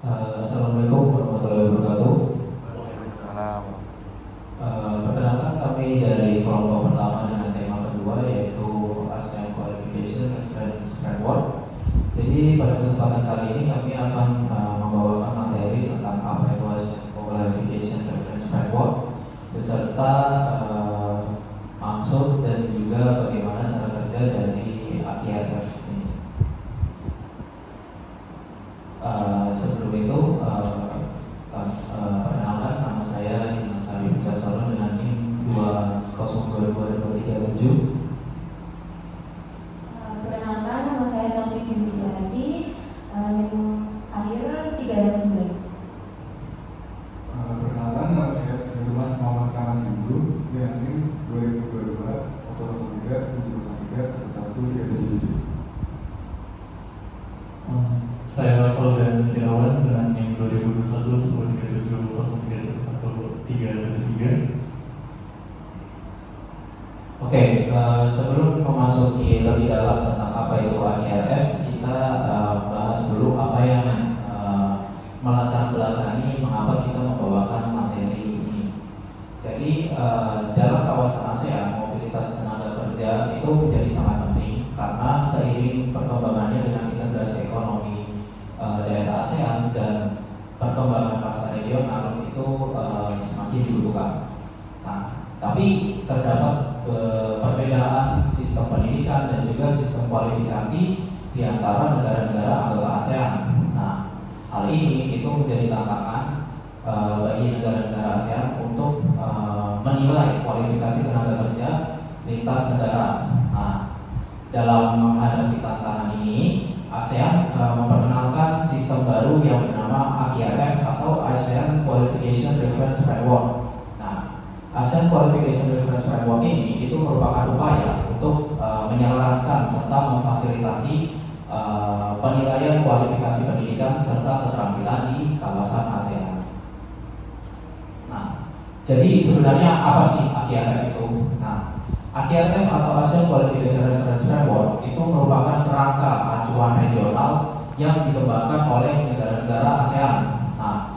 Assalamualaikum warahmatullahi wabarakatuh. Waalaikumsalam. Perkenalkan kami dari kelompok pertama dengan tema kedua yaitu ASEAN Qualification Reference Framework. Jadi pada kesempatan kali ini kami akan membawakan materi tentang apa itu ASEAN Qualification Reference Framework beserta maksud dan juga bagaimana cara kerja dari AQRF ini. Sebelum itu perkenalkan, nama saya Dimas Ari Wicaksono dengan NIM 2022237. Perkenalkan, nama saya Sofi Binti NIM akhir 369. Perkenalkan, nama saya Mas Muhammad Kamas Hindu dengan NIM 2022 103 713 1137. Saya Fauzan Irawan dengan NIM 2021 1037 031373. Oke, sebelum memasuki lebih dalam tentang apa itu AQRF, kita bahas dulu apa yang melatar belakangi mengapa kita membawakan materi ini. Jadi dalam kawasan ASEAN, mobilitas tenaga kerja itu menjadi sangat penting karena seiring perkembangannya dengan integrasi ekonomi daerah ASEAN dan perkembangan pasar regional itu semakin dibutuhkan. Nah, tapi terdapat perbedaan sistem pendidikan dan juga sistem kualifikasi di antara negara-negara anggota ASEAN. Nah, hal ini itu menjadi tantangan bagi negara-negara ASEAN untuk menilai kualifikasi tenaga kerja lintas negara. Nah, dalam menghadapi tantangan ini, ASEAN memperkenalkan sistem baru yang bernama AQRF atau ASEAN Qualification Reference Framework. Nah, ASEAN Qualification Reference Framework ini itu merupakan upaya untuk menyelaraskan serta memfasilitasi penilaian kualifikasi pendidikan serta keterampilan di kawasan ASEAN. Nah, jadi sebenarnya apa sih AQRF itu? Nah, AQRF atau ASEAN Qualification Reference Framework itu merupakan kerangka acuan regional yang dikembangkan oleh negara-negara ASEAN. Nah,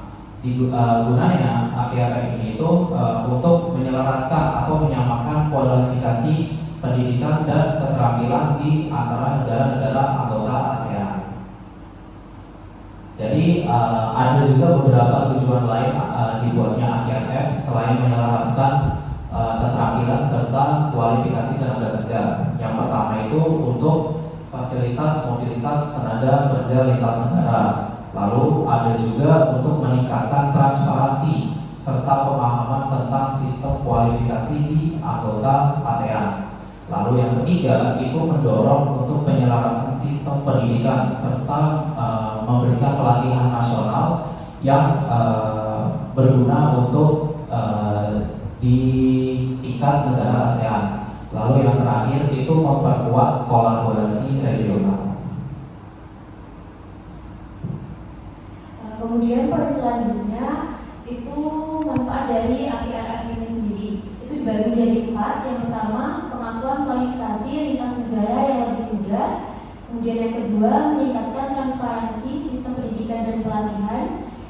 gunanya AQRF ini itu untuk menyelaraskan atau menyamakan kualifikasi pendidikan dan keterampilan di antara negara-negara anggota ASEAN. Jadi ada juga beberapa tujuan lain dibuatnya AQRF selain menyelaraskan keterampilan serta kualifikasi tenaga kerja. Yang pertama itu untuk fasilitas mobilitas tenaga kerja lintas negara. Lalu ada juga untuk meningkatkan transparansi serta pemahaman tentang sistem kualifikasi di anggota ASEAN. Lalu yang ketiga itu mendorong untuk penyelarasan sistem pendidikan serta memberikan pelatihan nasional yang berguna untuk di tingkat negara ASEAN. Lalu yang terakhir itu memperkuat kolaborasi regional. Kemudian poin selanjutnya itu manfaat dari AQRF ini sendiri. Itu dibagi menjadi 4. Yang pertama, pengakuan kualifikasi lintas negara yang lebih mudah. Kemudian yang kedua, meningkatkan transparansi sistem pendidikan dan pelatihan.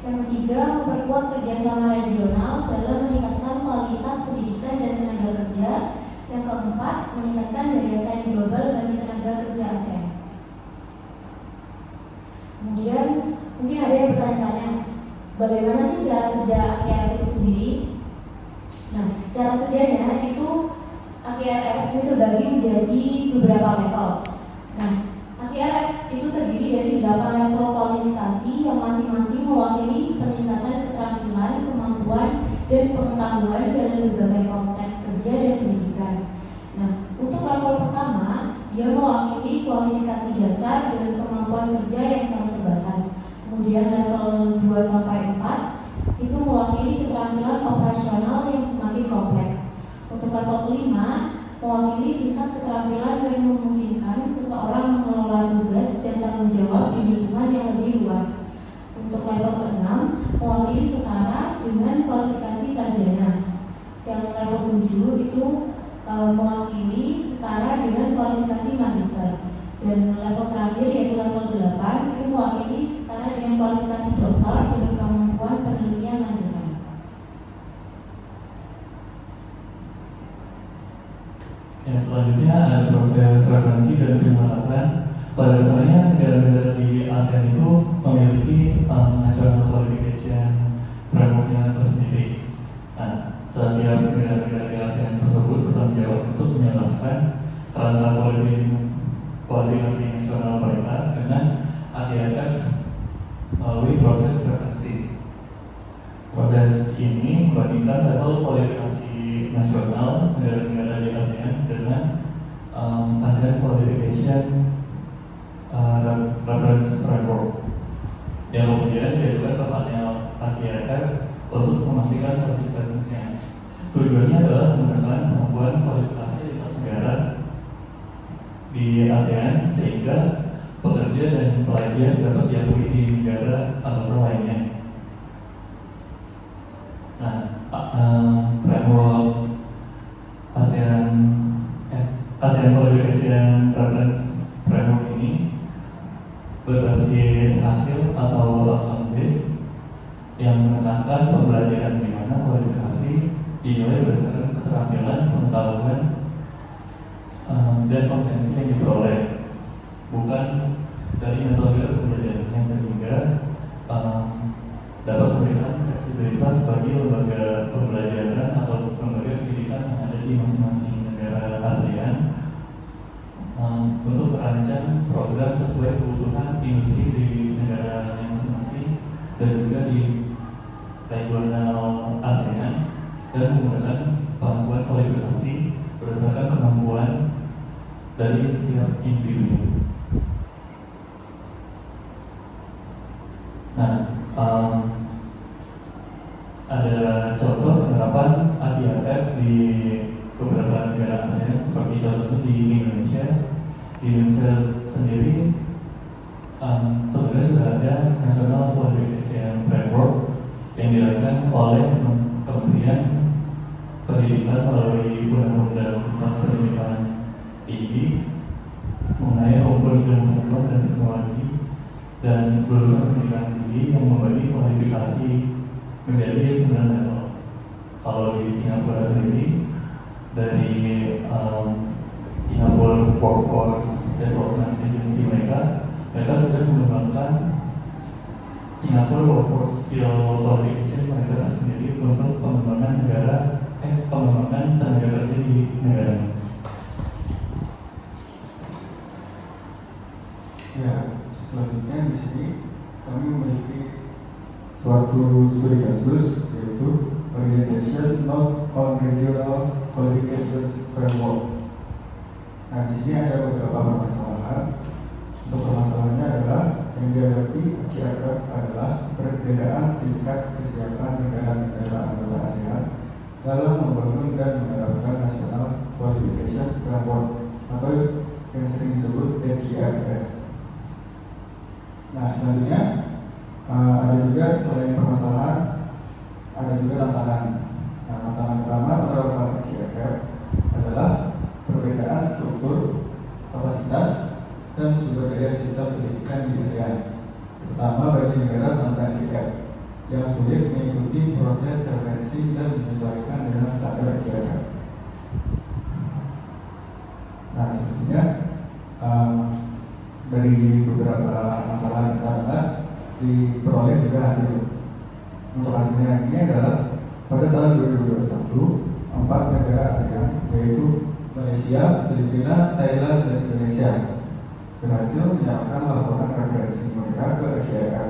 Yang ketiga, memperkuat kerjasama regional dalam meningkatkan kualitas pendidikan dan tenaga kerja. Yang keempat, meningkatkan daya saing global bagi tenaga kerja ASEAN. Kemudian mungkin ada yang bertanya-tanya, bagaimana sih cara kerja AQRF itu sendiri? Nah, cara kerjanya itu AQRF ini terbagi menjadi beberapa level. Nah, AQRF itu terdiri dari 8 level kualifikasi yang masing-masing mewakili peningkatan keterampilan, kemampuan, dan pengetahuan dalam berbagai konteks kerja dan pendidikan. Nah, untuk level pertama, dia mewakili kualifikasi dasar dan kemampuan kerja yang sangat terbatas. Kemudian level 2 sampai 4 itu mewakili keterampilan operasional yang semakin kompleks. Untuk level 5 mewakili tingkat keterampilan yang memungkinkan seseorang mengelola tugas dan tanggung jawab di lingkungan yang lebih luas. Untuk level ke-6 mewakili setara dengan kualifikasi sarjana. Yang level 7 itu mewakili setara dengan kualifikasi magister. Dan level terakhir yaitu level 8 itu mewakili setara setara dengan kualifikasi dokter dengan kemampuan penelitian lanjutan. Yang selanjutnya ada proses referensi dan pembahasan. Pada dasarnya negara-negara di ASEAN itu memiliki national qualification framework-nya tersendiri. Nah, setiap negara-negara di ASEAN tersebut bertanggung jawab untuk menjelaskan kerangka kualifikasi nasional mereka dengan ADRF melalui proses referensi. Proses ini membandingkan level kualifikasi nasional negara-negara di ASEAN dengan ASEAN Qualification Reference Framework yang kemudian diajukan ke panel ADRF untuk memastikan konsistensinya. Tujuannya adalah menggunakan kemampuan kualifikasi lintas negara di ASEAN sehingga pekerja dan pelajar dapat diakui di negara anggota lainnya. Nah, framework ASEAN Qualification Reference Framework ini berbasis hasil atau outcome based yang menekankan pembelajaran di mana kualifikasi dinilai berdasarkan keterampilan, pengetahuan, dan kompetensi yang diperoleh, bukan dari metode pembelajarannya, sehingga dapat memberikan fleksibilitas bagi lembaga pembelajaran atau lembaga pendidikan yang ada di masing-masing negara ASEAN untuk merancang program sesuai kebutuhan industri di negara yang masing-masing dan juga di regional ASEAN dan menggunakan pengakuan kualifikasi berdasarkan kemampuan dari setiap individu. Nah, ada contoh penerapan ADRF di beberapa negara ASEAN seperti contohnya di Indonesia. Di Indonesia sendiri sebenarnya sudah ada National Qualification Framework yang dirancang oleh Kementerian Pendidikan melalui Undang-Undang Pendidikan Tinggi mengenai umur ilmu pengetahuan dan teknologi dan lulusan pendidikan tinggi yang membagi kualifikasi menjadi 9 level. Kalau di Singapura sendiri dari Singapore Workforce Development Agency mereka sudah mengembangkan Singapore Workforce Skill Qualification mereka sendiri untuk pengembangan tenaga kerja di negara. Ya, selanjutnya di sini kami memiliki suatu studi kasus yaitu Orientation Not on Regional Qualifications Framework. Nah, di sini ada beberapa permasalahan. Untuk permasalahannya adalah yang dihadapi AQRF adalah perbedaan tingkat kesiapan negara-negara anggota ASEAN dalam membangun dan menerapkan National Qualification Framework atau yang sering disebut NQFS. Nah, selanjutnya ada juga selain permasalahan, ada juga tantangan. Nah, tantangan utama penerapan NQFF adalah perbedaan struktur, kapasitas, dan sumber daya sistem pendidikan di ASEAN, terutama bagi negara tanpa NQF yang sulit mengikuti proses referensi dan menyesuaikan dengan standar NQF. Nah, selanjutnya dari beberapa masalah yang kita diperoleh juga hasil. Untuk hasilnya ini adalah pada tahun 2021, 4 negara ASEAN yaitu Malaysia, Filipina, Thailand, dan Indonesia berhasil menyerahkan laporan referensi mereka ke AQRF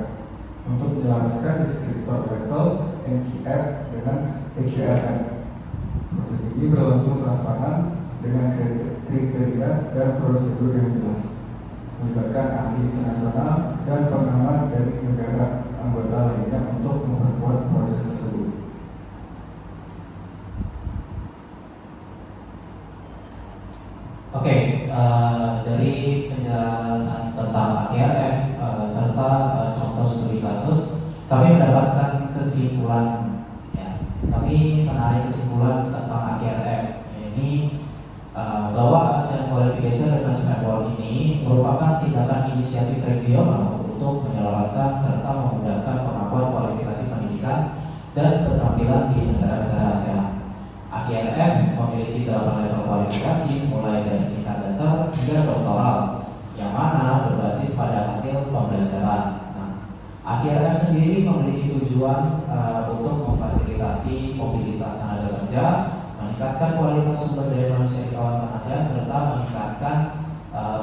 untuk menjelaskan deskriptor level NQF dengan AQRF. Proses ini berlangsung transparan dengan kriteria dan prosedur yang jelas, melibatkan ahli internasional dan pengamat dari negara anggota lainnya untuk memperkuat proses tersebut. Oke, dari penjelasan tentang AQRF serta contoh studi kasus, kami mendapatkan kesimpulan. Ya, kami menarik kesimpulan tentang AQRF. Ini bahwa ASEAN Qualification Reference Framework ini merupakan tindakan inisiatif regional untuk menyelaraskan serta memudahkan pengakuan kualifikasi pendidikan dan keterampilan di negara-negara ASEAN. AKRF memiliki 8 level kualifikasi mulai dari tingkat dasar hingga doktoral, yang mana berbasis pada hasil pembelajaran. Nah, AKRF sendiri memiliki tujuan untuk memfasilitasi mobilitas tenaga kerja, meningkatkan kualitas sumber daya manusia di kawasan ASEAN, serta meningkatkan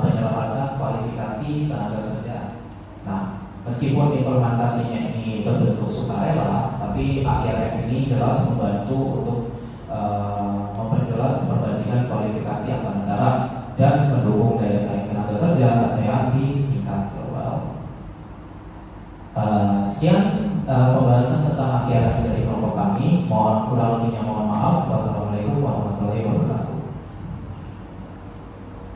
penyelarasan kualifikasi tenaga kerja. Nah, meskipun implementasinya ini berbentuk sukarela, tapi AKRF ini jelas membantu untuk memperjelas perbandingan kualifikasi antar negara dan mendukung daya saing tenaga kerja ASEAN di tingkat global. Sekian pembahasan tentang AKRF dari kelompok kami. Mohon kurang lebihnya